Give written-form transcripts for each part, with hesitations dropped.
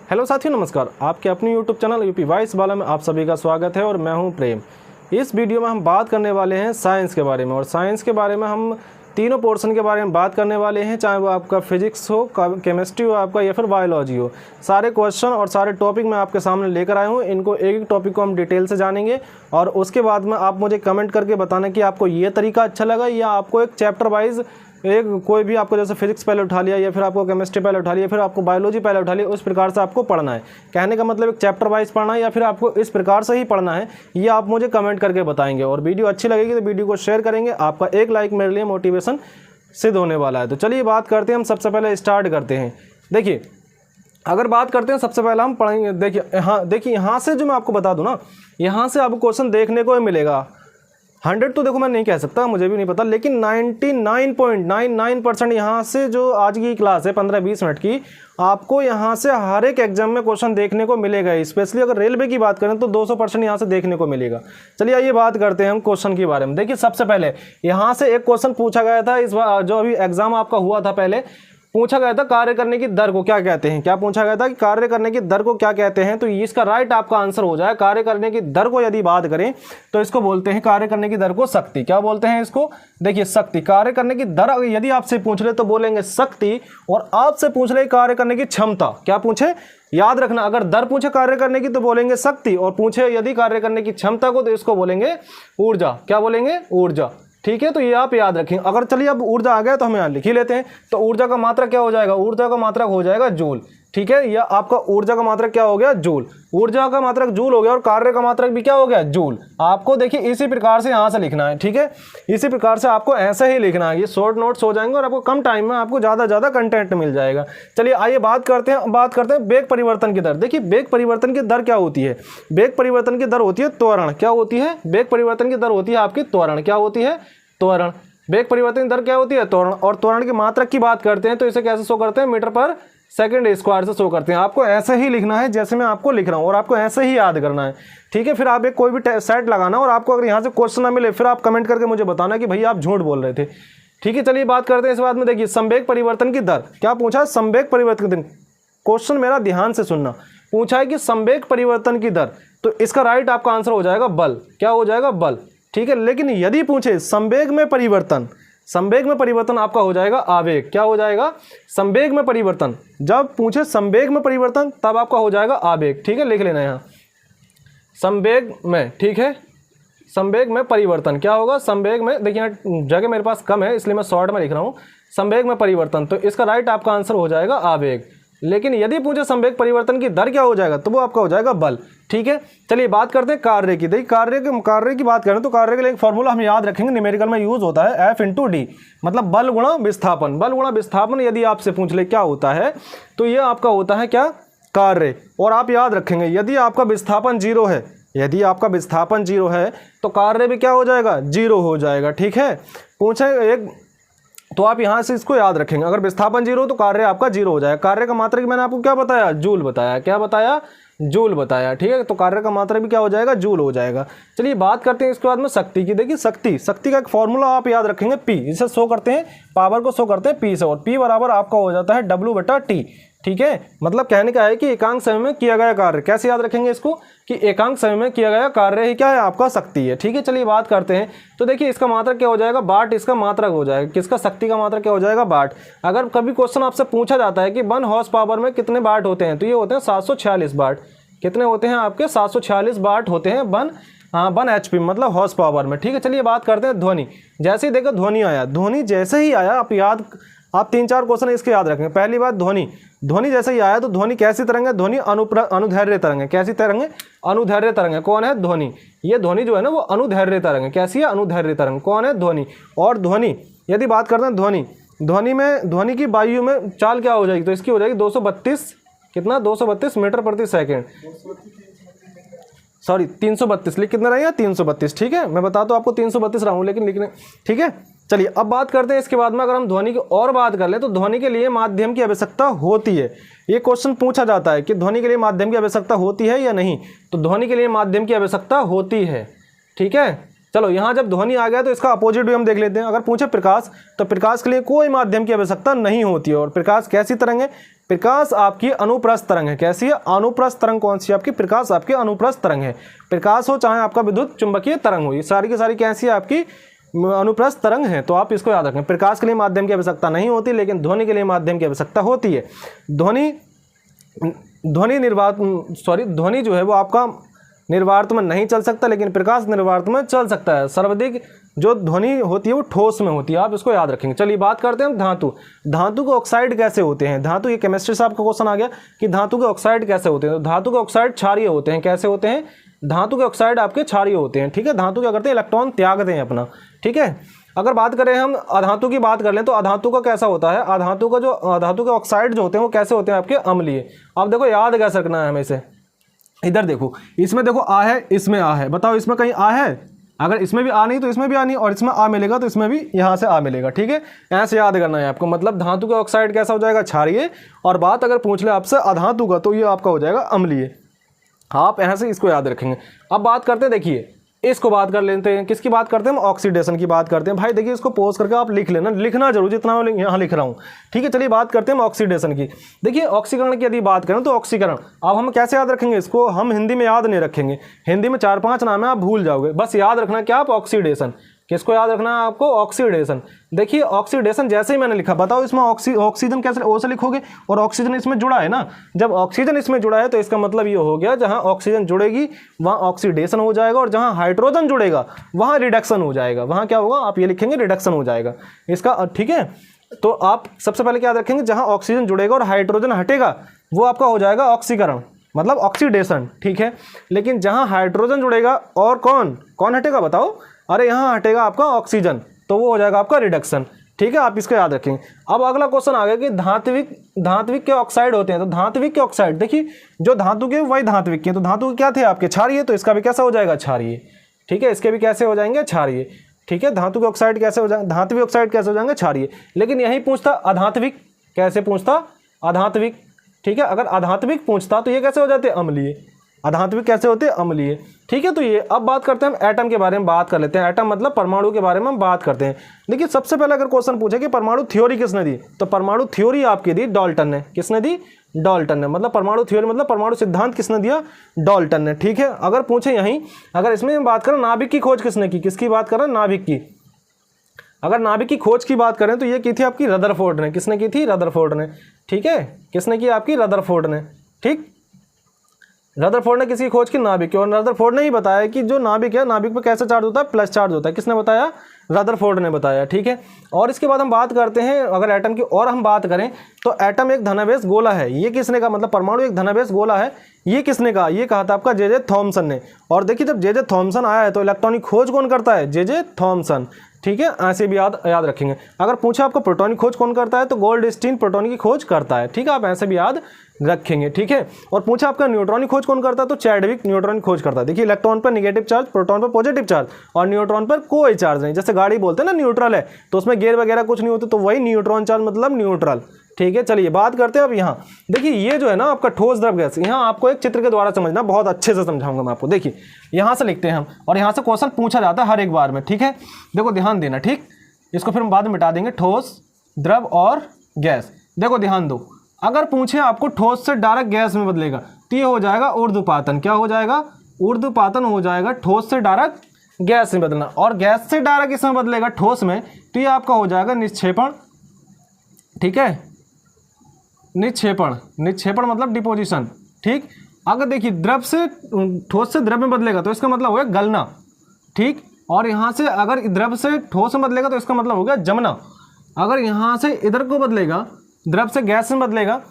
Hello साथियों, नमस्कार। आपके अपने यूट्यूब चैनल यूपी वॉइस वाला में आप सभी का स्वागत है और मैं हूं प्रेम। इस वीडियो में हम बात करने वाले हैं साइंस के बारे में, और साइंस के बारे में हम तीनों पोर्शन के बारे में बात करने वाले हैं, चाहे वो आपका फिजिक्स हो, केमिस्ट्री हो आपका, या फिर बायोलॉजी हो। सारे क्वेश्चन और सारे टॉपिक मैं आपके सामने लेकर आया हूँ। इनको एक एक टॉपिक को हम डिटेल से जानेंगे और उसके बाद में आप मुझे कमेंट करके बताना कि आपको ये तरीका अच्छा लगा या आपको एक चैप्टर वाइज एक कोई भी आपको जैसे फिजिक्स पहले उठा लिया या फिर आपको केमिस्ट्री पहले उठा लिया, फिर आपको बायोलॉजी पहले उठा लिया, उस प्रकार से आपको पढ़ना है। कहने का मतलब एक चैप्टर वाइज पढ़ना है या फिर आपको इस प्रकार से ही पढ़ना है, ये आप मुझे कमेंट करके बताएंगे। और वीडियो अच्छी लगेगी तो वीडियो को शेयर करेंगे। आपका एक लाइक मेरे लिए मोटिवेशन सिद्ध होने वाला है। तो चलिए बात करते हैं, हम सबसे पहले स्टार्ट करते हैं। देखिए, अगर बात करते हैं सबसे पहले हम पढ़ेंगे। देखिए यहाँ से जो मैं आपको बता दूँ ना, यहाँ से आपको क्वेश्चन देखने को मिलेगा 100 तो देखो मैं नहीं कह सकता, मुझे भी नहीं पता, लेकिन 99.99% यहाँ से जो आज की क्लास है 15-20 मिनट की, आपको यहाँ से हर एक एग्जाम में क्वेश्चन देखने को मिलेगा। स्पेशली अगर रेलवे की बात करें तो 200% यहाँ से देखने को मिलेगा। चलिए आइए बात करते हैं हम क्वेश्चन के बारे में। देखिए सबसे पहले यहाँ से एक क्वेश्चन पूछा गया था, इस बार जो अभी एग्जाम आपका हुआ था पहले, पूछा गया था कार्य करने की दर को क्या कहते हैं। क्या पूछा गया था कि कार्य करने की दर को क्या कहते हैं, तो इसका राइट आपका आंसर हो जाए कार्य करने की दर को यदि बात करें तो इसको बोलते हैं कार्य करने की दर को शक्ति। क्या बोलते हैं इसको? देखिए शक्ति। कार्य करने की दर यदि आपसे पूछ ले तो बोलेंगे शक्ति, और आपसे पूछ ले कार्य करने की क्षमता। क्या पूछे? याद रखना, अगर दर पूछे कार्य करने की तो बोलेंगे शक्ति, और पूछे यदि कार्य करने की क्षमता को तो इसको बोलेंगे ऊर्जा। क्या बोलेंगे? ऊर्जा। ठीक है, तो ये आप याद रखें। अगर चलिए अब ऊर्जा आ गया तो हम यहाँ लिख ही लेते हैं। तो ऊर्जा का मात्रक क्या हो जाएगा? ऊर्जा का मात्रक हो जाएगा जूल। ठीक है, या आपका ऊर्जा का मात्रक क्या हो गया? जूल। ऊर्जा का मात्रक जूल हो गया और कार्य का मात्रक भी क्या हो गया? जूल। आपको देखिए इसी प्रकार से यहाँ से लिखना है। ठीक है, इसी प्रकार से आपको ऐसे ही लिखना है। ये शॉर्ट नोट्स हो जाएंगे और आपको कम टाइम में आपको ज़्यादा कंटेंट मिल जाएगा। चलिए आइए बात करते हैं वेग परिवर्तन की दर। देखिए वेग परिवर्तन की दर क्या होती है? वेग परिवर्तन की दर होती है त्वरण। क्या होती है? वेग परिवर्तन की दर होती है आपकी त्वरण। क्या होती है? त्वरण। वेग परिवर्तन की दर क्या होती है? त्वरण। और त्वरण की मात्रक की बात करते हैं तो इसे कैसे शो करते हैं? मीटर पर सेकंड स्क्वायर से शो करते हैं। आपको ऐसे ही लिखना है जैसे मैं आपको लिख रहा हूँ, और आपको ऐसे ही याद करना है। ठीक है, फिर आप एक कोई भी सेट लगाना, और आपको अगर यहाँ से क्वेश्चन ना मिले फिर आप कमेंट करके मुझे बताना कि भैया आप झूठ बोल रहे थे। ठीक है, चलिए बात करते हैं इस बात में। देखिए संवेग परिवर्तन की दर। क्या पूछा? संवेग परिवर्तन की दर। क्वेश्चन मेरा ध्यान से सुनना। पूछा है कि संवेग परिवर्तन की दर, तो इसका राइट आपका आंसर हो जाएगा बल। क्या हो जाएगा? बल। ठीक है, लेकिन यदि पूछे संवेग में परिवर्तन, संवेग में परिवर्तन आपका हो जाएगा आवेग। क्या हो जाएगा? संवेग में परिवर्तन। जब पूछे संवेग में परिवर्तन तब आपका हो जाएगा आवेग। ठीक है, लिख लेना यहाँ संवेग में। ठीक है, संवेग में परिवर्तन क्या होगा? संवेग में, देखिए जगह मेरे पास कम है इसलिए मैं शॉर्ट में लिख रहा हूँ। संवेग में परिवर्तन, तो इसका राइट आपका आंसर हो जाएगा आवेग। लेकिन यदि पूछे संवेग परिवर्तन की दर क्या हो जाएगा तो वो आपका हो जाएगा बल। ठीक है, चलिए बात करते हैं कार्य की। देखिए कार्य की बात करें तो कार्य के लिए एक फॉर्मूला हम याद रखेंगे, न्यूमेरिकल में यूज होता है, F/D, मतलब बल गुणा विस्थापन। बल गुणा विस्थापन यदि आपसे पूछ ले क्या होता है तो ये आपका होता है क्या? कार्य। और आप याद रखेंगे यदि आपका विस्थापन 0 है, यदि आपका विस्थापन 0 है तो कार्य भी क्या हो जाएगा? 0 हो जाएगा। ठीक है, पूछे एक तो आप यहाँ से इसको याद रखेंगे, अगर विस्थापन 0 तो कार्य आपका 0 हो जाएगा। कार्य का मात्रक मैंने आपको क्या बताया? जूल बताया। क्या बताया? जूल बताया। ठीक है, तो कार्य का मात्रक भी क्या हो जाएगा? जूल हो जाएगा। चलिए बात करते हैं इसके बाद में शक्ति की। देखिए शक्ति का एक फॉर्मूला आप याद रखेंगे, P। इसे शो करते हैं, पावर को शो करते हैं P से, और P बराबर आपका हो जाता है W/T। ठीक है, मतलब कहने का है कि एकांक समय में किया गया कार्य। कैसे याद रखेंगे इसको? कि एकांक समय में किया गया कार्य ही क्या है? आपका शक्ति है। ठीक है, चलिए बात करते हैं। तो देखिए इसका मात्रक क्या हो जाएगा? वाट। इसका मात्रक हो जाएगा किसका? शक्ति का मात्रक क्या हो जाएगा? वाट। अगर कभी क्वेश्चन आपसे पूछा जाता है कि 1 हॉर्स पावर में कितने वाट होते हैं, तो ये होते हैं 746 वाट। कितने होते हैं आपके? 746 वाट होते हैं 1 HP मतलब हॉर्स पावर में। ठीक है, चलिए बात करते हैं ध्वनि। जैसे ही देखो ध्वनि आया, ध्वनि जैसे ही आया आप 3-4 क्वेश्चन इसके याद रखेंगे। पहली बात ध्वनि जैसे ही आया तो ध्वनि कैसी तरंग है? ध्वनि अनुदैर्घ्य तरंग है। कैसी तरंग है? अनुदैर्घ्य तरंग है। कौन है? ध्वनि। ये ध्वनि जो है ना वो अनुदैर्घ्य तरंग है। कैसी है? अनुदैर्घ्य तरंग। कौन है? ध्वनि। और ध्वनि यदि बात करते हैं ध्वनि की वायु में चाल क्या हो जाएगी? तो इसकी हो जाएगी 232 कितना? 232 मीटर प्रति सेकेंड। सॉरी 332 लिख कितना रहेगा? 332। ठीक है, मैं बता तो आपको 332 रहा हूँ लेकिन लिखने। ठीक है, चलिए अब बात करते हैं इसके बाद में। अगर हम ध्वनि की और बात कर ले तो ध्वनि के लिए माध्यम की आवश्यकता होती है। ये क्वेश्चन पूछा जाता है कि ध्वनि के लिए माध्यम की आवश्यकता होती है या नहीं, तो ध्वनि के लिए माध्यम की आवश्यकता होती है। ठीक है, चलो यहाँ जब ध्वनि आ गया तो इसका अपोजिट भी हम देख लेते हैं। अगर पूछे प्रकाश, तो प्रकाश के लिए कोई माध्यम की आवश्यकता नहीं होती है। और प्रकाश कैसी तरंग है? प्रकाश आपकी अनुप्रस्थ तरंग है। कैसी है? अनुप्रस्थ तरंग। कौन सी? आपकी प्रकाश आपकी अनुप्रस्थ तरंग है। प्रकाश हो चाहे आपका विद्युत चुंबकीय तरंग हो, ये सारी की सारी कैसी है? आपकी अनुप्रस्थ तरंग है। तो आप इसको याद रखें, प्रकाश के लिए माध्यम की आवश्यकता नहीं होती, लेकिन ध्वनि के लिए माध्यम की आवश्यकता होती है। ध्वनि जो है वो आपका निर्वात में नहीं चल सकता, लेकिन प्रकाश निर्वात में चल सकता है। सर्वाधिक जो ध्वनि होती है वो ठोस में होती है, आप इसको याद रखेंगे। चलिए बात करते हैं धातु। धातु के ऑक्साइड कैसे होते हैं? धातु, ये केमिस्ट्री से आपका क्वेश्चन आ गया कि धातु के ऑक्साइड कैसे होते हैं। तो धातु के ऑक्साइड क्षारीय होते हैं। कैसे होते हैं? धातु के ऑक्साइड आपके क्षारीय होते हैं। ठीक है, धातु क्या करते हैं? इलेक्ट्रॉन त्यागते हैं अपना। ठीक है, अगर बात करें हम अधातु की बात कर लें तो अधातु का कैसा होता है? अधातु के ऑक्साइड जो होते हैं वो कैसे होते हैं? आपके अम्लीय। अब देखो याद कैसे रखना है हमें इसे। इधर देखो, इसमें देखो आ है, इसमें आ है। बताओ इसमें कहीं आ है? अगर इसमें भी आ नहीं तो इसमें भी आ नहीं, और इसमें आ मिलेगा तो इसमें भी यहाँ से आ मिलेगा। ठीक है, ऐसे याद करना है आपको। मतलब धातु का ऑक्साइड कैसा हो जाएगा? क्षारीय। और बात अगर पूछ ले आपसे अधातु का, तो ये आपका हो जाएगा अम्लीय। आप यहाँ से इसको याद रखेंगे। अब बात करते हैं, देखिए इसको बात कर लेते हैं। किसकी बात करते हैं हम? ऑक्सीडेशन की बात करते हैं। भाई देखिए इसको पोज करके आप लिख लेना, लिखना जरूर जितना मैं यहाँ लिख रहा हूँ। ठीक है, चलिए बात करते हैं हम ऑक्सीडेशन की। देखिए ऑक्सीकरण की यदि बात करें तो ऑक्सीकरण, अब हम कैसे याद रखेंगे इसको? हम हिंदी में याद नहीं रखेंगे, हिंदी में 4-5 नाम है, आप भूल जाओगे। बस याद रखना क्या? आप ऑक्सीडेशन। किसको याद रखना है आपको? ऑक्सीडेशन। देखिए ऑक्सीडेशन जैसे ही मैंने लिखा, बताओ इसमें ऑक्सीजन कैसे ओ से लिखोगे? और ऑक्सीजन इसमें जुड़ा है ना। जब ऑक्सीजन इसमें जुड़ा है तो इसका मतलब ये हो गया, जहां ऑक्सीजन जुड़ेगी वहां ऑक्सीडेशन हो जाएगा, और जहां हाइड्रोजन जुड़ेगा वहां रिडक्शन हो जाएगा। वहां क्या होगा? आप ये लिखेंगे रिडक्शन हो जाएगा इसका। ठीक है, तो आप सबसे पहले क्या याद रखेंगे? जहां ऑक्सीजन जुड़ेगा और हाइड्रोजन हटेगा वो आपका हो जाएगा ऑक्सीकरण, मतलब ऑक्सीडेशन। ठीक है, लेकिन जहां हाइड्रोजन जुड़ेगा और कौन हटेगा? बताओ। अरे यहाँ हटेगा आपका ऑक्सीजन, तो वो हो जाएगा आपका रिडक्शन। ठीक है, आप इसको याद रखेंगे। अब अगला क्वेश्चन आ गया कि धात्विक के ऑक्साइड होते हैं। तो धात्विक के ऑक्साइड, देखिए जो धातु के वही धात्विक के। तो धातु के क्या थे? आपके क्षारीय। तो इसका भी कैसा हो जाएगा? क्षारीय। ठीक है, इसके भी कैसे हो जाएंगे? क्षारीय। ठीक है, धातु के ऑक्साइड कैसे हो जाएंगे? धात्विक ऑक्साइड कैसे हो जाएंगे? क्षारीय। लेकिन यही पूछता अधात्विक, कैसे पूछता? अधात्विक। ठीक है, अगर अधात्विक पूछता तो ये कैसे हो जाते? अम्लीय। अधात्विक कैसे होते? अम्लीय। ठीक है, तो ये अब बात करते हैं हम एटम के बारे में बात कर लेते हैं। एटम मतलब परमाणु के बारे में हम बात करते हैं। देखिए सबसे पहले अगर क्वेश्चन पूछे कि परमाणु थ्योरी किसने दी, तो परमाणु थ्योरी आपकी दी डाल्टन ने। किसने दी? डाल्टन ने। मतलब परमाणु थ्योरी मतलब परमाणु सिद्धांत किसने दिया? डाल्टन ने। ठीक है, अगर पूछे यहीं, अगर इसमें हम बात करें नाभिक की खोज किसने की? किसकी बात करें? नाभिक की। अगर नाभिक की खोज की बात करें तो ये की थी आपकी रदरफोर्ड ने। किसने की थी? रदरफोर्ड ने। ठीक है, किसने की? आपकी रदरफोर्ड ने। ठीक, रदरफोर्ड ने किसकी खोज की? नाभिक की। और रदरफोर्ड ने ही बताया कि जो नाभिक है, नाभिक पे कैसा चार्ज होता है? प्लस चार्ज होता है। किसने बताया? रदरफोर्ड ने बताया। ठीक है, और इसके बाद हम बात करते हैं अगर एटम की और हम बात करें तो एटम एक धनावेश गोला है। ये किसने कहा? मतलब परमाणु एक धनावेश गोला है, ये किसने कहा? ये कहा था आपका जे थॉमसन ने। और देखिए जब जे थॉमसन आया है तो इलेक्ट्रॉनिक खोज कौन करता है? J Thomson. ठीक है, ऐसे भी याद रखेंगे। अगर पूछा आपको प्रोटॉन की खोज कौन करता है तो गोल्डस्टीन प्रोटॉन की खोज करता है। ठीक है, आप ऐसे भी याद रखेंगे। ठीक है, और पूछा आपका न्यूट्रॉन की खोज कौन करता है तो चैडविक न्यूट्रॉन की खोज करता है। देखिए इलेक्ट्रॉन पर नेगेटिव चार्ज, प्रोटॉन पर पॉजिटिव चार्ज, और न्यूट्रॉन पर कोई चार्ज नहीं। जैसे गाड़ी बोलते हैं ना न्यूट्रल है, तो उसमें गियर वगैरह कुछ नहीं होते, तो वही न्यूट्रॉन चार्ज मतलब न्यूट्रल। ठीक है, चलिए बात करते हैं अब यहाँ। देखिए ये जो है ना आपका ठोस द्रव गैस, यहाँ आपको एक चित्र के द्वारा समझना, बहुत अच्छे से समझाऊंगा मैं आपको। देखिए यहाँ से लिखते हैं हम, और यहाँ से क्वेश्चन पूछा जाता है हर एक बार में। ठीक है, देखो ध्यान देना। ठीक, इसको फिर हम बाद में मिटा देंगे। ठोस, द्रव और गैस। देखो ध्यान दो, अगर पूछे आपको ठोस से डायरेक्ट गैस में बदलेगा तो ये हो जाएगा ऊर्ध्वपातन। क्या हो जाएगा? ऊर्ध्वपातन हो जाएगा। ठोस से डायरेक्ट गैस में बदलना, और गैस से डायरेक्ट इसमें बदलेगा ठोस में, तो ये आपका हो जाएगा निक्षेपण। ठीक है, निक्षेपण मतलब डिपोजिशन। ठीक, अगर देखिए द्रव से ठोस से द्रव में बदलेगा तो इसका मतलब हो गया गलना। ठीक, और यहाँ से अगर द्रव से ठोस में बदलेगा तो इसका मतलब हो गया जमना। अगर यहाँ से इधर को बदलेगा, द्रव से गैस में बदलेगा।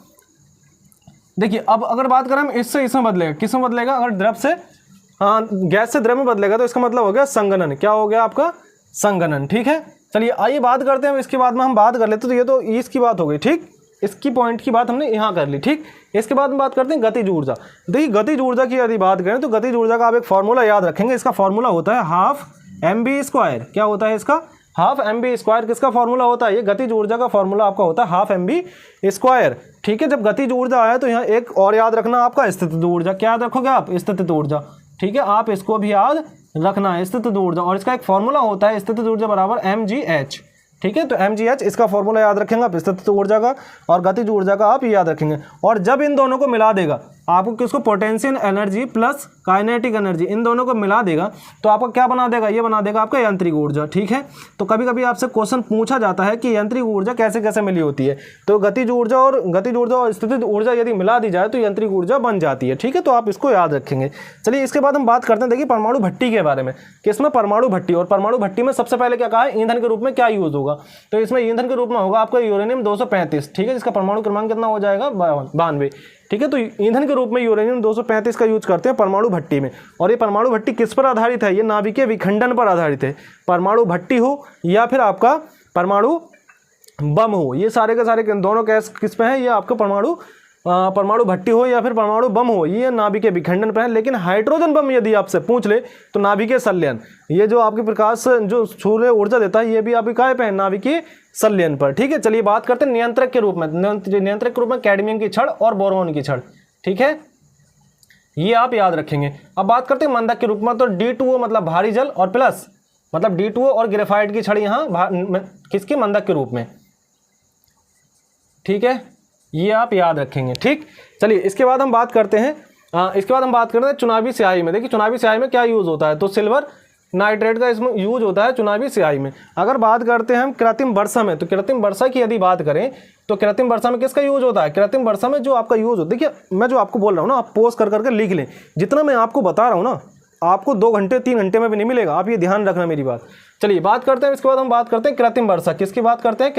देखिए अब अगर बात करें हम इससे इसमें बदलेगा, किस में बदलेगा? अगर द्रव से गैस से द्रव में बदलेगा तो इसका मतलब हो गया संघनन। क्या हो गया आपका? संघनन। ठीक है, चलिए आइए बात करते हैं। इसके बाद में हम बात कर लेते तो ये तो इसकी बात हो गई। ठीक, इसकी पॉइंट की बात हमने यहाँ कर ली। ठीक, इसके बाद में बात करते हैं गतिज ऊर्जा। देखिए गतिज ऊर्जा की यदि बात करें तो गतिज ऊर्जा का आप एक फॉर्मूला याद रखेंगे। इसका फॉर्मूला होता है हाफ mv²। क्या होता है इसका? Half mv²। किसका फॉर्मूला होता है? ये गतिज ऊर्जा का फॉर्मूला आपका होता है हाफ mv²। ठीक है, जब गतिज ऊर्जा आया तो यहाँ एक और याद रखना आपका स्थितिज ऊर्जा। क्या याद रखोगे आप? स्थितिज ऊर्जा। ठीक है, आप इसको भी याद रखना है स्थितिज ऊर्जा, और इसका एक फॉर्मूला होता है स्थितिज ऊर्जा बराबर mgh। ठीक है, तो mgh इसका फॉर्मूला याद रखेंगे आप स्थितिज ऊर्जा का, और गतिज ऊर्जा का आप याद रखेंगे। और जब इन दोनों को मिला देगा आपको, किसको, potential energy plus kinetic energy, इन दोनों को मिला देगा तो आपको क्या बना देगा, ये बना देगा आपका यांत्रिक ऊर्जा। ठीक है, तो कभी कभी आपसे क्वेश्चन पूछा जाता है कि यांत्रिक ऊर्जा कैसे कैसे मिली होती है, तो गतिज ऊर्जा और स्थितिज ऊर्जा यदि मिला दी जाए तो यांत्रिक ऊर्जा बन जाती है। ठीक है, तो आप इसको याद रखेंगे। चलिए इसके बाद हम बात करते हैं, देखिए परमाणु भट्टी के बारे में, कि इसमें परमाणु भट्टी, और परमाणु भट्टी में सबसे पहले क्या कहा है, ईंधन के रूप में क्या यूज होगा, तो इसमें ईंधन के रूप में होगा आपका यूरेनियम 235। ठीक है, जिसका परमाणु क्रमांक कितना हो जाएगा, 92। ठीक है, तो ईंधन के रूप में यूरेनियम 235 का यूज करते हैं परमाणु भट्टी में। और ये परमाणु भट्टी किस पर आधारित है, ये नाभिकीय विखंडन पर आधारित है। परमाणु भट्टी हो या फिर आपका परमाणु बम हो, ये सारे के सारे दोनों किस पे हैं, ये आपका परमाणु भट्टी हो या फिर परमाणु बम हो, ये नाभिकीय विखंडन पर है। लेकिन हाइड्रोजन बम यदि आपसे पूछ ले तो नाभिकीय संलयन, ये जो आपके प्रकाश जो सूर्य ऊर्जा देता है, ये भी आपके काय पे है, नाभिकीय संलयन पर। ठीक है, चलिए बात करते हैं नियंत्रक के रूप में। नियंत्रक के रूप में कैडमियम की छड़ और बोरोन की छड़। ठीक है, ये आप याद रखेंगे। अब बात करते हैं मंदक के रूप में, तो D2O मतलब भारी जल, और प्लस मतलब D2O और ग्रेफाइट की छड़ यहाँ किसके, मंदक के रूप में। ठीक है, ये आप याद रखेंगे। ठीक, चलिए इसके बाद हम बात करते हैं चुनावी स्याही में। देखिए चुनावी स्याही में क्या यूज होता है, तो सिल्वर नाइट्रेट का इसमें यूज होता है चुनावी स्याही में। अगर बात करते हैं हम कृत्रिम वर्षा में, तो कृत्रिम वर्षा की यदि बात करें तो कृत्रिम वर्षा में किसका यूज होता है, कृत्रिम वर्षा में जो आपका यूज होता है, देखिए मैं जो आपको बोल रहा हूँ ना, आप पोस्ट कर करके लिख लें, जितना मैं आपको बता रहा हूँ ना, आपको 2 घंटे 3 घंटे में भी नहीं मिलेगा, आप ये ध्यान रखना मेरी बात। चलिए बात करते हैं, इसके बाद हम बात करते हैं कृत्रिम वर्षा। किसकी बात करते हैं,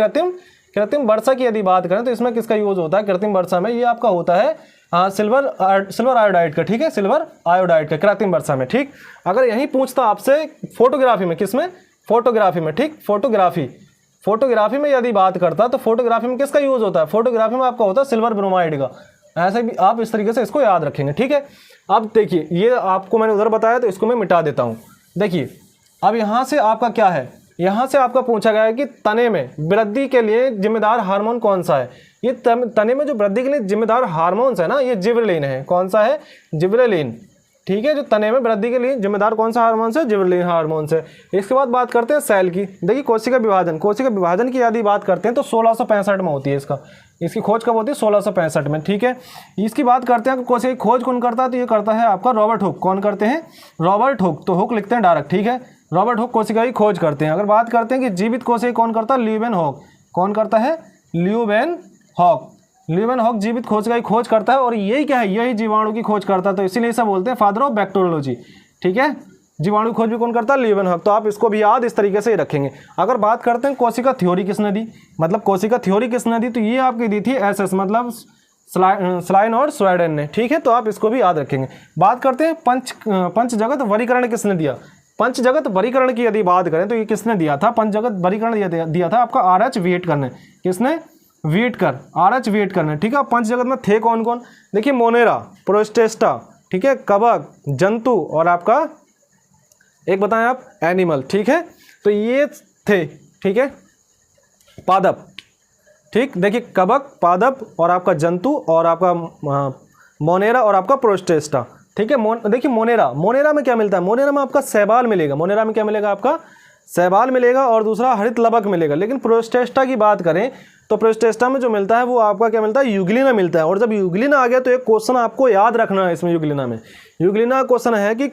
कृत्रिम वर्षा की यदि बात करें तो इसमें किसका यूज होता है, कृत्रिम वर्षा में ये आपका होता है सिल्वर आयोडाइड का। ठीक है, सिल्वर आयोडाइड का कृत्रिम वर्षा में। ठीक, अगर यही पूछता आपसे फोटोग्राफी में, किसमें, फोटोग्राफी में। ठीक, फोटोग्राफी में यदि बात करता तो फोटोग्राफी में किसका यूज होता है, फोटोग्राफी में आपका होता है सिल्वर ब्रोमाइड का। ऐसे भी आप इस तरीके से इसको याद रखेंगे। ठीक है, अब देखिए ये आपको मैंने उधर बताया तो इसको मैं मिटा देता हूँ। देखिए अब यहाँ से आपका क्या है, यहाँ से आपका पूछा गया है कि तने में वृद्धि के लिए जिम्मेदार हार्मोन कौन सा है। ये तने में जो वृद्धि के लिए जिम्मेदार हार्मोन्स है ना, ये जिबरेलिन है। कौन सा है, जिबरेलिन। ठीक है, जो तने में वृद्धि के लिए जिम्मेदार कौन सा हार्मोन्स है, जिबरेलिन हार्मोन्स है। इसके बाद बात करते हैं सेल की। देखिए कोशिका विभाजन की यदि बात करते हैं तो 1665 में होती है इसकी खोज कब होती है, 1665 में। ठीक है, इसकी बात करते हैं कोशिका की खोज कौन करता है, तो ये करता है आपका रॉबर्ट हुक। कौन करते हैं, रॉबर्ट हुक। तो हुक लिखते हैं डायरेक्ट। ठीक है, रॉबर्ट हुक कोशिका की खोज करते हैं। अगर बात करते हैं कि जीवित कोशिका कौन करता है, ल्यूवेनहॉक। कौन करता है, ल्यूवेनहॉक जीवित कोशिका की खोज करता है। और यही क्या है, यही जीवाणु की खोज करता है, तो इसीलिए इसे बोलते हैं फादर ऑफ बैक्टीरियोलॉजी। ठीक है, जीवाणु की खोज भी कौन करता है, ल्यूवेनहॉक। तो आप इसको भी याद इस तरीके से ही रखेंगे। अगर बात करते हैं कोशिका थ्योरी किसने दी, मतलब कोशिका थ्योरी किसने दी, तो ये आपकी दी थी एसएस मतलब स्लाइन और स्वेडेन ने। ठीक है, तो आप इसको भी याद रखेंगे। बात करते हैं पंचजगत वर्गीकरण किसने दिया। पंचजगत वर्गीकरण की यदि बात करें तो ये किसने दिया था, पंचजगत वर्गीकरण दिया था आपका R.H. व्हिटकर ने। किसने, व्हिटकर, R.H. व्हिटकर ने। ठीक है, पंचजगत में थे कौन कौन, देखिए मोनेरा, प्रोस्टेस्टा, ठीक है, कवक, जंतु, और आपका एक बताएं आप, एनिमल। ठीक है, तो ये थे। ठीक है, पादप। ठीक, देखिए कवक, पादप और आपका जंतु और आपका मोनेरा और आपका प्रोस्टेस्टा। ठीक है, देखिए मोनेरा में क्या मिलता है, मोनेरा में आपका शैवाल मिलेगा। मोनेरा में क्या मिलेगा, आपका शैवाल मिलेगा और दूसरा हरित लवक मिलेगा। लेकिन प्रोस्टेस्टा की बात करें तो प्रोस्टेस्टा में जो मिलता है वो आपका क्या मिलता है, यूग्लिना मिलता है। और जब यूग्लिना आ गया तो एक क्वेश्चन आपको याद रखना है इसमें। यूग्लिना क्वेश्चन है कि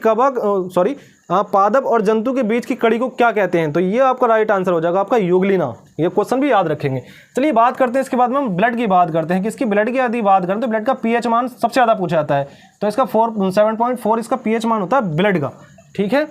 पादप और जंतु के बीच की कड़ी को क्या कहते हैं, तो ये आपका राइट आंसर हो जाएगा आपका यूग्लिना। ये क्वेश्चन भी याद रखेंगे। चलिए बात करते हैं इसके बाद में हम ब्लड की बात करते हैं। किसकी, ब्लड की यदि बात करें तो ब्लड का पीएच मान सबसे ज़्यादा पूछा जाता है। तो इसका 7.4 इसका पीएच मान होता है ब्लड का। ठीक है,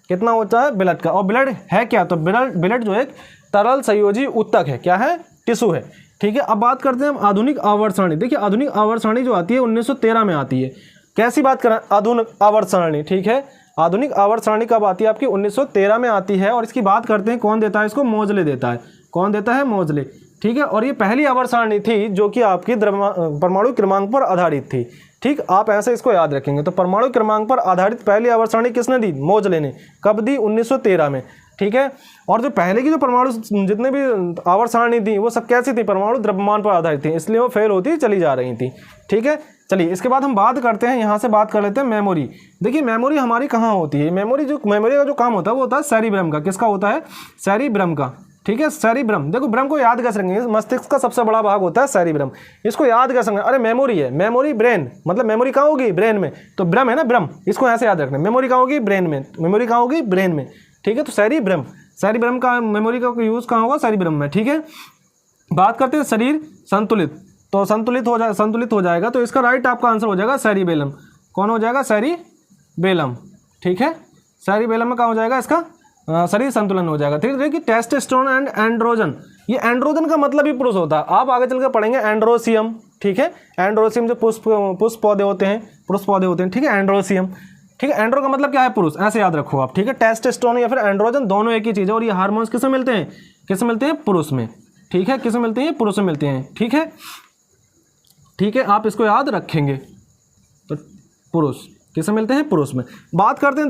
कितना होता है ब्लड का। और ब्लड है क्या, तो ब्लड जो एक तरल संयोजी ऊतक है। क्या है, टिश्यू है। ठीक है, अब बात करते हैं हम आधुनिक आवर्त सारणी। देखिए आधुनिक आवर्त सारणी जो आती है 1913 में आती है। कैसी बात करें, आधुनिक आवर्त सारणी। ठीक है, आधुनिक आवर्त सारणी कब आती है आपकी, 1913 में आती है। और इसकी बात करते हैं कौन देता है इसको, मोजले देता है। कौन देता है, मोजले। ठीक है, और ये पहली आवर्त सारणी थी जो कि आपकी परमाणु क्रमांक पर आधारित थी। ठीक, आप ऐसे इसको याद रखेंगे। तो परमाणु क्रमांक पर आधारित पहली आवर्त सारणी किसने दी? मोजले ने। कब दी? 1913 में। ठीक है, और जो पहले की जो परमाणु जितने भी आवर्त सारणी थी वो सब कैसी थी? परमाणु द्रव्यमान पर आधारित थी, इसलिए वो फेल होती चली जा रही थी। ठीक है, चलिए इसके बाद हम बात करते हैं, यहाँ से बात कर लेते हैं मेमोरी। देखिए मेमोरी हमारी कहाँ होती है? मेमोरी का जो काम होता है वो होता है सेरिब्रम का। किसका होता है? सेरिब्रम का। ठीक है, सेरिब्रम। देखो ब्रह्म को याद कैसे रखेंगे? मस्तिष्क का सबसे बड़ा भाग होता है सेरिब्रम, इसको याद कैसे रखेंगे? अरे मेमोरी है, मेमोरी ब्रेन, मतलब मेमोरी कहाँ होगी? ब्रेन में। तो ब्रह्म है ना, ब्रह्म, इसको ऐसे याद रखना। मेमोरी कहाँ होगी? ब्रेन में। मेमोरी कहाँ होगी? ब्रेन में। ठीक है, तो सेरिब्रम, सेरिब्रम का मेमोरी का यूज़ कहाँ होगा? सेरिब्रम में। ठीक है, बात करते हैं शरीर संतुलित। तो संतुलित हो जाएगा, तो इसका राइट आपका आंसर हो जाएगा सेरिबेलम। कौन हो जाएगा? सेरिबेलम। ठीक है, सेरिबेलम में कहाँ हो जाएगा इसका? शरीर संतुलन हो जाएगा। ठीक है, देखिए टेस्टोस्टेरोन एंड एंड्रोजन, ये एंड्रोजन का मतलब ही पुरुष होता है। आप आगे चल के पढ़ेंगे एंड्रोसियम। ठीक है, एंड्रोसियम जो पुष्प पौधे होते हैं, पुरुष पौधे होते हैं। ठीक है, एंड्रोसियम। ठीक है, एंड्रो का मतलब क्या है? पुरुष, ऐसे याद रखो आप। ठीक है, टेस्टोस्टेरोन या फिर एंड्रोजन दोनों एक ही चीज़ है, और ये हार्मोन्स किसमें मिलते हैं? किसमें मिलते हैं? पुरुष में। ठीक है, किसमें मिलते हैं? पुरुष में मिलते हैं। ठीक है, ठीक है, आप इसको याद रखेंगे। तो पुरुष किसमें मिलते हैं? पुरुष में। बात करते हैं,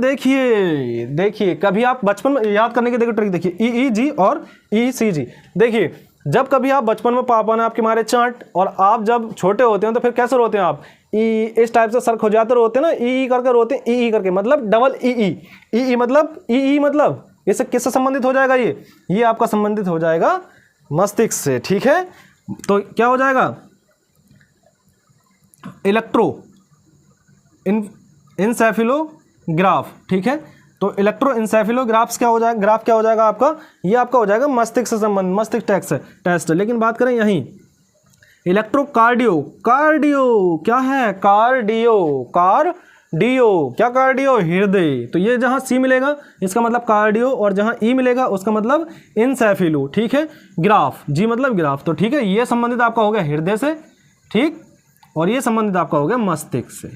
देखिए कभी आप बचपन में याद करने की देखिए ट्रिक देखिए, EEG और ECG। देखिए जब कभी आप बचपन में पापा ने आपके मारे चांट, और आप जब छोटे होते हैं तो फिर कैसे रोते हैं आप? इस टाइप से सर खुजाते रोते हैं ना, ई करके रोते हैं, ई करके, मतलब डबल ई मतलब इससे किससे संबंधित हो जाएगा? ये आपका संबंधित हो जाएगा मस्तिष्क से। ठीक है, तो क्या हो जाएगा? इलेक्ट्रो इंसेफेलोग्राफ। ठीक है, तो इलेक्ट्रो इंसेफेलोग्राफ्स क्या हो जाएगा? ग्राफ क्या हो जाएगा आपका? ये आपका हो जाएगा मस्तिष्क से संबंध, मस्तिष्क टेस्ट। लेकिन बात करें यहीं इलेक्ट्रोकार्डियो, क्या है? कार्डियो क्या? कार्डियो, हृदय। तो ये जहाँ सी मिलेगा इसका मतलब कार्डियो, और जहाँ ई मिलेगा उसका मतलब इंसेफेलो। ठीक है, ग्राफ, जी मतलब ग्राफ। तो ठीक है, ये संबंधित आपका हो गया हृदय से। ठीक, और ये संबंधित आपका हो गया मस्तिष्क से,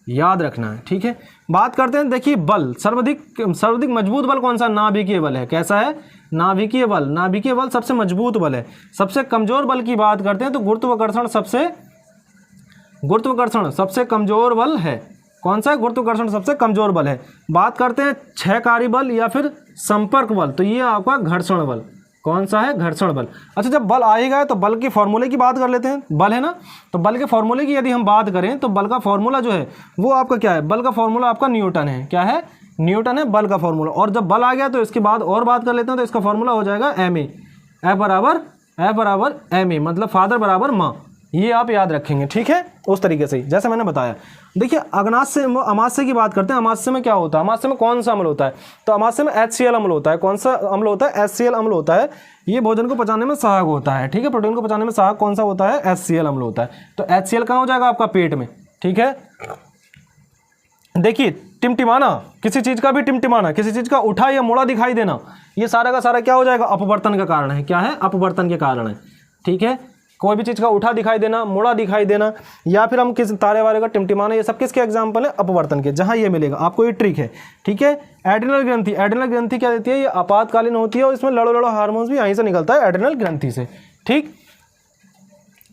याद रखना है। ठीक है, बात करते हैं, देखिए बल, सर्वाधिक मजबूत बल कौन सा? नाभिकीय बल है। कैसा है? नाभिकीय बल। नाभिकीय बल सबसे मजबूत बल है। सबसे कमजोर बल की बात करते हैं तो गुरुत्वाकर्षण सबसे कमजोर बल है। कौन सा है? गुरुत्वाकर्षण सबसे कमजोर बल है। बात करते हैं क्षयकारी बल या फिर संपर्क बल, तो ये आपका घर्षण बल। कौन सा है? घर्षण बल। अच्छा, जब बल आएगा तो बल के फॉर्मूले की बात कर लेते हैं। बल है ना, तो बल के फॉर्मूले की यदि हम बात करें तो बल का फॉर्मूला जो है वो आपका क्या है? बल का फॉर्मूला आपका न्यूटन है। क्या है? न्यूटन है बल का फॉर्मूला। और जब बल आ गया तो इसके बाद और बात कर लेते हैं, तो इसका फॉर्मूला हो जाएगा MA। F बराबर MA, मतलब फादर बराबर माँ। ये आप याद रखेंगे। ठीक है, उस तरीके से जैसे मैंने बताया। देखिए अग्नाशय अमाशय की बात करते हैं। अमाशय में क्या होता है? अमाशय में कौन सा अम्ल होता है? तो अमाशय में HCl अम्ल होता है। कौन सा अम्ल होता है? HCl अम्ल होता है। ये भोजन को पचाने में सहायक होता है। ठीक है, प्रोटीन को पचाने में सहायक कौन सा होता है? HCl अम्ल होता है। तो HCl कहाँ हो जाएगा? आपका पेट में। ठीक है, देखिए टिमटिमाना, किसी चीज का भी टिमटिमाना, किसी चीज का उठा या मुड़ा दिखाई देना, ये सारा का सारा क्या हो जाएगा? अपवर्तन का कारण है। क्या है? अपवर्तन के कारण है। ठीक है, कोई भी चीज़ का उठा दिखाई देना, मुड़ा दिखाई देना, या फिर हम किसी तारे वारे का टिमटिमाना, ये सब किसके एग्जाम्पल है? अपवर्तन के। जहाँ ये मिलेगा आपको, ये ट्रिक है। ठीक है, एड्रिनल ग्रंथि, एड्रिनल ग्रंथि क्या देती है? ये आपातकालीन होती है, और इसमें लड़ो हार्मोन्स भी यहीं से निकलता है, एड्रिनल ग्रंथि से। ठीक,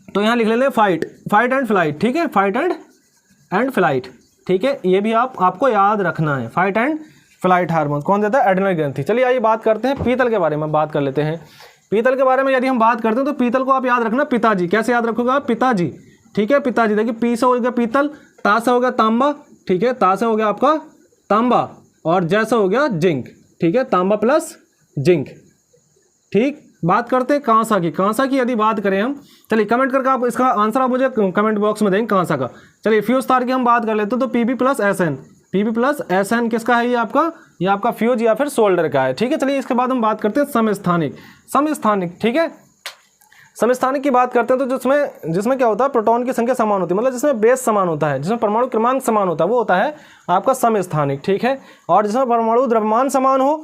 तो यहाँ लिख लेते हैं फाइट एंड फ्लाइट। ठीक है, फाइट एंड फ्लाइट। ठीक है, ये भी आपको याद रखना है। फाइट एंड फ्लाइट हार्मोन कौन देता है? एड्रिनल ग्रंथि। चलिए आइए बात करते हैं पीतल के बारे में, बात कर लेते हैं। पीतल के बारे में यदि हम बात करते हैं तो पीतल को आप याद रखना पिताजी। कैसे याद रखोगे आप? पिताजी। ठीक है, पिताजी। देखिए पी से हो गया पीतल, ता से हो गया तांबा। ठीक है, ता से हो गया आपका तांबा, और जैसा हो गया जिंक। ठीक है, तांबा प्लस जिंक। ठीक, बात करते हैं कांसा की। कांसा की यदि बात करें हम, चलिए कमेंट करके आप इसका आंसर आप मुझे कमेंट बॉक्स में देंगे कांसा का। चलिए फ्यूज तार की हम बात कर लेते हैं, तो Pb प्लस SN किसका है? ये आपका फ्यूज या फिर सोल्डर का है। ठीक है, चलिए इसके बाद हम बात करते हैं समस्थानिक। ठीक है, समस्थानिक की बात करते हैं तो जिसमें क्या होता है? प्रोटॉन की संख्या समान होती है, मतलब जिसमें बेस समान होता है, जिसमें परमाणु क्रमांक समान होता है, वो होता है आपका समस्थानिक। ठीक है, और जिसमें परमाणु द्रव्यमान समान हो,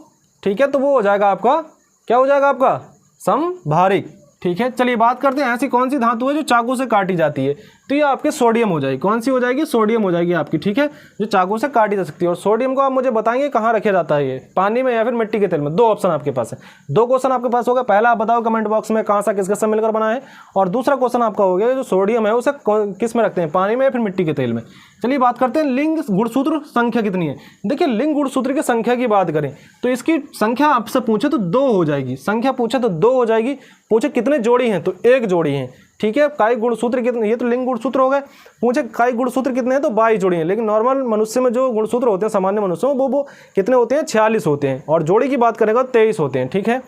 ठीक है, तो वो हो जाएगा आपका, क्या हो जाएगा आपका? समभारिक। ठीक है, चलिए बात करते हैं ऐसी कौन सी धातु है जो चाकू से काटी जाती है? तो ये आपके सोडियम हो जाएगी। कौन सी हो जाएगी? सोडियम हो जाएगी आपकी, ठीक है, जो चाकू से काटी जा सकती है। और सोडियम को आप मुझे बताएंगे कहाँ रखा जाता है, ये पानी में या फिर मिट्टी के तेल में। 2 ऑप्शन आपके पास है, 2 क्वेश्चन आपके पास होगा। पहला आप बताओ कमेंट बॉक्स में कहाँ सा किसके साथ मिलकर बना है, और दूसरा क्वेश्चन आपका हो गया जो सोडियम है उसे किस में रखते हैं, पानी में या फिर मिट्टी के तेल में। चलिए बात करते हैं लिंग गुणसूत्र संख्या कितनी है। देखिए लिंग गुणसूत्र की संख्या की बात करें तो इसकी संख्या आपसे पूछे तो 2 हो जाएगी, संख्या पूछे तो 2 हो जाएगी। पूछे कितने जोड़ी हैं तो 1 जोड़ी है, ठीक है। कायिक गुणसूत्र कितने, ये तो लिंग गुणसूत्र हो गए। पूछे कायिक गुणसूत्र कितने हैं तो 22 जोड़ी हैं। लेकिन नॉर्मल मनुष्य में जो गुणसूत्र होते हैं, सामान्य मनुष्य में, वो कितने होते हैं? 46 होते हैं। और जोड़ी की बात करेंगे 23 होते हैं, ठीक है।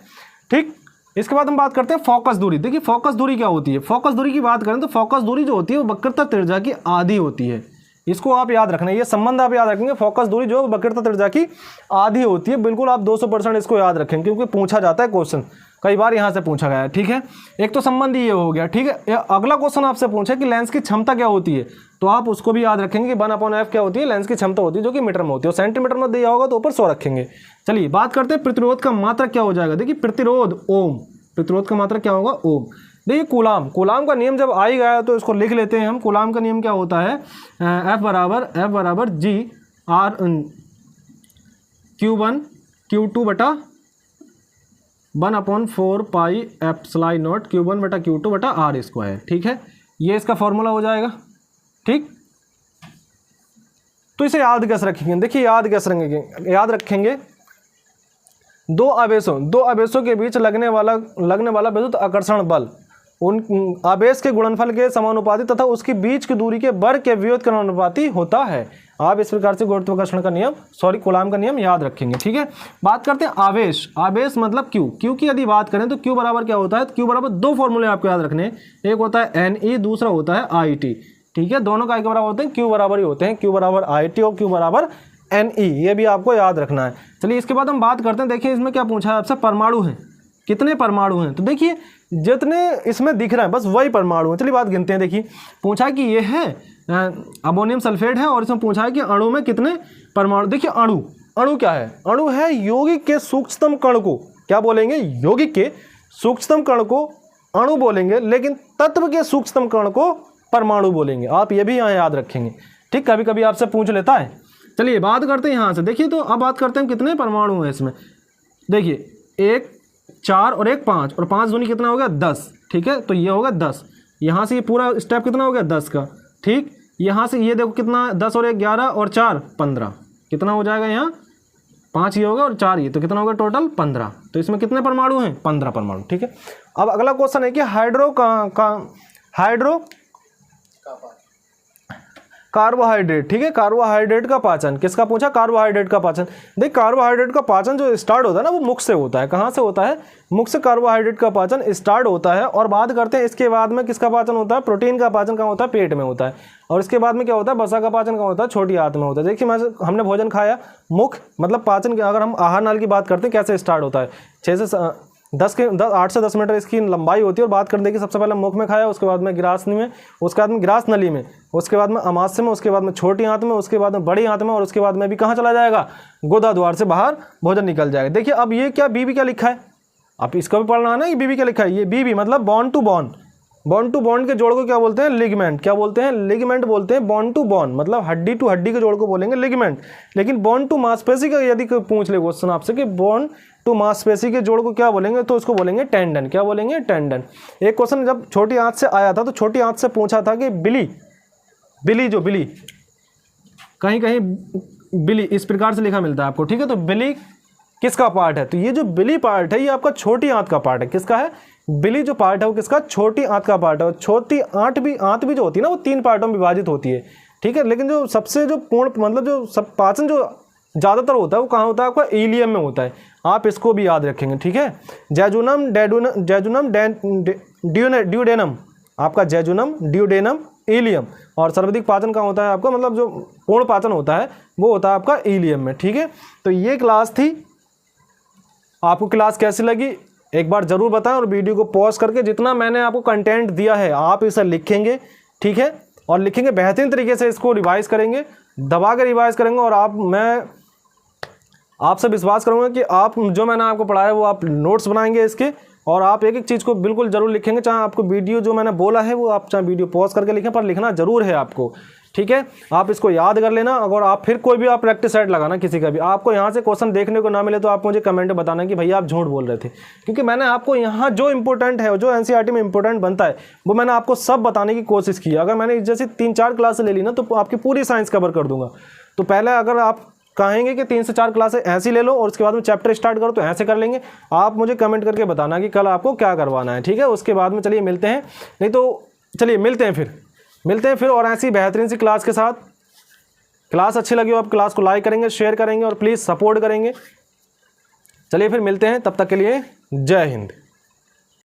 ठीक, इसके बाद हम बात करते हैं फोकस दूरी। देखिए फोकस दूरी क्या होती है? फोकस दूरी की बात करें तो फोकस दूरी जो होती है वो वक्रता त्रिज्या की आधी होती है। इसको आप याद रखना, ये संबंध आप याद रखेंगे। फोकस दूरी जो वक्रता त्रिज्या की आधी होती है, बिल्कुल आप 200% इसको याद रखेंगे, क्योंकि पूछा जाता है क्वेश्चन, कई बार यहाँ से पूछा गया है, ठीक है। एक तो संबंध ये हो गया, ठीक है। अगला क्वेश्चन आपसे पूछे कि लेंस की क्षमता क्या होती है, तो आप उसको भी याद रखेंगे कि 1/f क्या होती है, लेंस की क्षमता होती है, जो कि मीटर में होती है। और सेंटीमीटर में दिया होगा तो ऊपर 100 रखेंगे। चलिए बात करते हैं प्रतिरोध का मात्रक क्या हो जाएगा। देखिए प्रतिरोध ओम, प्रतिरोध का मात्रक क्या होगा? ओम। देखिए कूलाम, कूलाम का नियम जब आ ही गया तो इसको लिख लेते हैं हम। कूलाम का नियम क्या होता है? F बराबर G R Q1 Q2 बटा 1/4 पाई एप्सिलॉन नॉट Q1 बटा Q2 बटा R², ठीक है। ये इसका फॉर्मूला हो जाएगा, ठीक। तो इसे याद कैसे रखेंगे? देखिए याद कैसे याद रखेंगे, दो आवेशों के बीच लगने वाला विद्युत आकर्षण बल उन आवेश के गुणनफल के समानुपाती तथा उसकी बीच की दूरी के वर्ग के वियोत के अनुपाती होता है। आप इस प्रकार से गुरुत्वाकर्षण का नियम, कूलाम का नियम याद रखेंगे, ठीक है। बात करते हैं आवेश। आवेश मतलब क्यू की यदि बात करें तो क्यू बराबर क्या होता है? क्यू बराबर 2 फॉर्मूले आपको याद रखने हैं। एक होता है NE, दूसरा होता है IT, ठीक है। दोनों का बराबर होते हैं, क्यू बराबर ही होते हैं। क्यू बराबर IT और क्यू बराबर NE, ये भी आपको याद रखना है। चलिए इसके बाद हम बात करते हैं, देखिए इसमें क्या पूछा है आपसे, परमाणु हैं, कितने परमाणु हैं? तो देखिए जितने इसमें दिख रहा है बस वही परमाणु हैं। चलिए बात गिनते हैं। देखिए पूछा है कि ये है अमोनियम सल्फेट है, और इसमें पूछा है कि अणु में कितने परमाणु। देखिए अणु क्या है? अणु है यौगिक के सूक्ष्मतम कण को क्या बोलेंगे? यौगिक के सूक्ष्मतम कण को अणु बोलेंगे, लेकिन तत्व के सूक्ष्मतम कण को परमाणु बोलेंगे। आप ये भी यहाँ याद रखेंगे, ठीक। कभी कभी आपसे पूछ लेता है। चलिए बात करते हैं यहाँ से। देखिए तो अब बात करते हैं कितने परमाणु हैं इसमें। देखिए 1 4 और 1 5, और 5 दूनी कितना हो गया? 10, ठीक है। तो ये होगा 10। यहाँ से ये पूरा स्टेप कितना हो गया? 10 का, ठीक। यहाँ से ये देखो कितना, 10 और 1 11 और 4 15, कितना हो जाएगा? यहाँ 5 ये होगा और 4 ये, तो कितना होगा टोटल? 15। तो इसमें कितने परमाणु हैं? 15 परमाणु, ठीक है। अब अगला क्वेश्चन है कि कार्बोहाइड्रेट, ठीक है। कार्बोहाइड्रेट का पाचन, किसका पूछा? कार्बोहाइड्रेट का पाचन। देख कार्बोहाइड्रेट का पाचन जो स्टार्ट होता है ना वो मुख से होता है। कहाँ से होता है? मुख से कार्बोहाइड्रेट का पाचन स्टार्ट होता है। और बात करते हैं इसके बाद में किसका पाचन होता है? प्रोटीन का पाचन कहाँ होता है? पेट में होता है। और इसके बाद में क्या होता है? वसा का पाचन कहाँ होता है? छोटी आंत में होता है। देखिए हमने भोजन खाया, मुख मतलब पाचन, अगर हम आहार नाल की बात करते हैं कैसे स्टार्ट होता है, 8 से 10 मीटर इसकी लंबाई होती है। और बात करते हैं कि सबसे पहले मुख में खाया, उसके बाद में ग्रासनी में, उसके बाद में ग्रास नली में, उसके बाद में अमाशय में, उसके बाद में छोटी आंत में, उसके बाद में बड़ी आंत में, और उसके बाद में भी कहाँ चला जाएगा? गुदा द्वार से बाहर भोजन निकल जाएगा। देखिए अब ये क्या बीबी क्या लिखा है, आप इसका भी पढ़ना है ना, ये बीबी क्या लिखा है। ये बीबी मतलब बॉन्ड टू बॉन्ड के जोड़ को क्या बोलते हैं? लिगामेंट। क्या बोलते हैं? लिगामेंट बोलते हैं। बॉन्ड टू बॉन्ड मतलब हड्डी टू हड्डी के जोड़ को बोलेंगे लिगामेंट। लेकिन बॉन्ड टू मांसपेशी का यदि कोई पूछ ले क्वेश्चन आपसे कि बॉन्ड टू मांसपेशी के जोड़ को क्या बोलेंगे, तो उसको बोलेंगे टेंडन। क्या बोलेंगे? टेंडन। एक क्वेश्चन जब छोटी आंत से आया था तो छोटी आंत से पूछा था कि बिली कहीं बिली इस प्रकार से लिखा मिलता है आपको, ठीक है। तो बिली किसका पार्ट है? तो ये जो बिली पार्ट है ये आपका छोटी आंत का पार्ट है। किसका है? बिली जो पार्ट है वो किसका? छोटी आंत का पार्ट है। और छोटी आंत भी जो होती है ना वो 3 पार्टों में विभाजित होती है, ठीक है। लेकिन जो सबसे जो पूर्ण मतलब जो सब पाचन जो ज़्यादातर होता है वो कहाँ होता है? आपका इलियम में होता है। आप इसको भी याद रखेंगे, ठीक है। जैजुनम ड्यूडेनम, आपका जैजुनम ड्यूडेनम इलियम। और सर्वाधिक पाचन कहाँ होता है आपका, मतलब जो पूर्ण पाचन होता है वो होता है आपका इलियम में, ठीक है। तो ये क्लास थी। आपको क्लास कैसी लगी एक बार ज़रूर बताएं, और वीडियो को पॉज करके जितना मैंने आपको कंटेंट दिया है आप इसे लिखेंगे, ठीक है। और लिखेंगे बेहतरीन तरीके से, इसको रिवाइज़ करेंगे, दबा के रिवाइज़ करेंगे। और मैं आपसे विश्वास करूंगा कि आप जो मैंने आपको पढ़ाया वो आप नोट्स बनाएंगे इसके, और आप एक एक चीज़ को बिल्कुल ज़रूर लिखेंगे, चाहे आपको वीडियो जो मैंने बोला है वो आप चाहे वीडियो पॉज करके लिखें, पर लिखना ज़रूर है आपको, ठीक है। आप इसको याद कर लेना। अगर आप फिर कोई भी आप प्रैक्टिस सेट लगाना किसी का भी, आपको यहाँ से क्वेश्चन देखने को ना मिले तो आप मुझे कमेंट में बताना कि भैया आप झूठ बोल रहे थे, क्योंकि मैंने आपको यहाँ जो इंपॉर्टेंट है, जो एनसीईआरटी में इंपॉर्टेंट बनता है, वो मैंने आपको सब बताने की कोशिश की। अगर मैंने जैसे 3-4 क्लास ले ली ना तो आपकी पूरी साइंस कवर कर दूंगा। तो पहले अगर आप कहेंगे कि 3 से 4 क्लासें ऐसी ले लो और उसके बाद में चैप्टर स्टार्ट करो, तो ऐसे कर लेंगे। आप मुझे कमेंट करके बताना कि कल आपको क्या करवाना है, ठीक है। उसके बाद में चलिए मिलते हैं, नहीं तो चलिए मिलते हैं फिर और ऐसी बेहतरीन सी क्लास के साथ। क्लास अच्छी लगी हो आप क्लास को लाइक करेंगे, शेयर करेंगे और प्लीज़ सपोर्ट करेंगे। चलिए फिर मिलते हैं, तब तक के लिए जय हिंद।